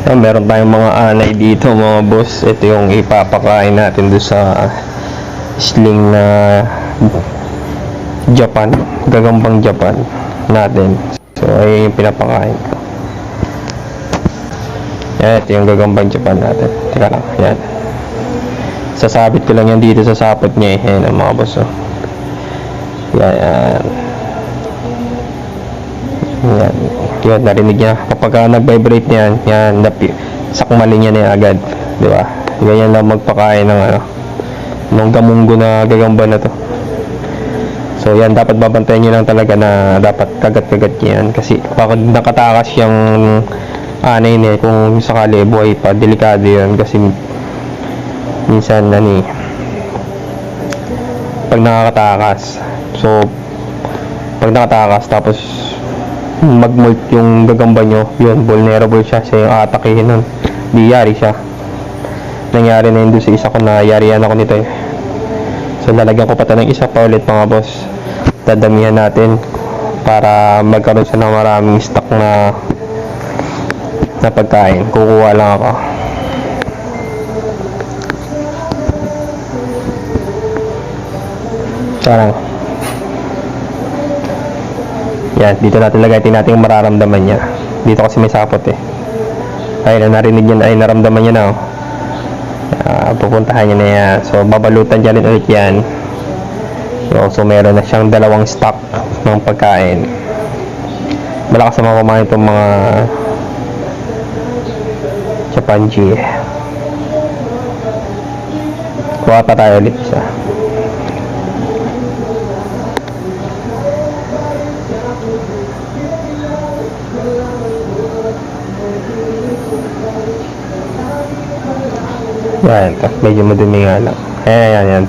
Meron tayong mga anay dito mga boss. Ito yung ipapakain natin doon sa sling na Japan, gagambang Japan natin. So ay yung pinapakain ko. Yan, ito yung gagambang Japan natin. Teka lang, yan. Sasabit ko lang yan dito sa sapot niya eh. Yan ang mga boss. Oh. Yan. Yan. Yan, narinig niya. Kapag nag-vibrate niyan, yan, sakmalin niya na agad. Di ba? Ganyan lang magpakain ng ng gamunggo na gagamba na to. So yan, dapat babantayan niyo lang talaga na dapat kagat-kagat yan. Kasi bakit nakatakas yung anay niya, kung sakali buhay pa, delikado yan. Kasi minsan pag nakakatakas, so pag nakatakas tapos mag-molt yung gagamba nyo, yun, vulnerable siya sa yung atakihin nun. Di yari siya. Nangyari na yun doon sa isa ko, na yarihan ako nito eh. So lalagyan ko pa ng isa pa ulit mga boss. Dadamihan natin para magkaroon siya ng maraming stock na pagkain. Kukuha lang ako. Sarang. Yan, dito natin lagay, natin yung mararamdaman niya. Dito kasi may sapot eh. Ayun, narinig niya na, ay naramdaman niya na oh. Pupuntahan niya na yan. So babalutan niya rin ulit yan. So meron na siyang dalawang stock ng pagkain. Malakas na kumain itong mga Japanji. Kuha pa tayo ulit isa. Yan, medyo madumi nga lang. Ayan.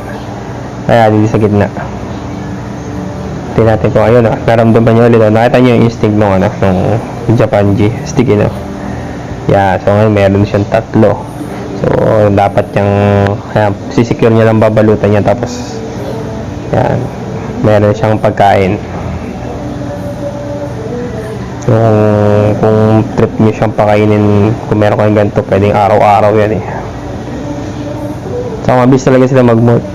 Ayan, dito sa gitna. Tingnan natin kung ayun, naramdaman nyo ulit. Nakita nyo yung instinct ng Japanji stick, Yeah, so ngayon meron siyang tatlo. So dapat yung sisecure niya lang, babalutan niya, tapos yan, meron siyang pagkain. Kung trip niyo siyang pakainin, kung meron kayong ganito, pwedeng araw-araw yan eh. So mabilis talaga sila mag-molt.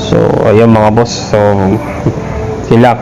So ayun mga boss, so sila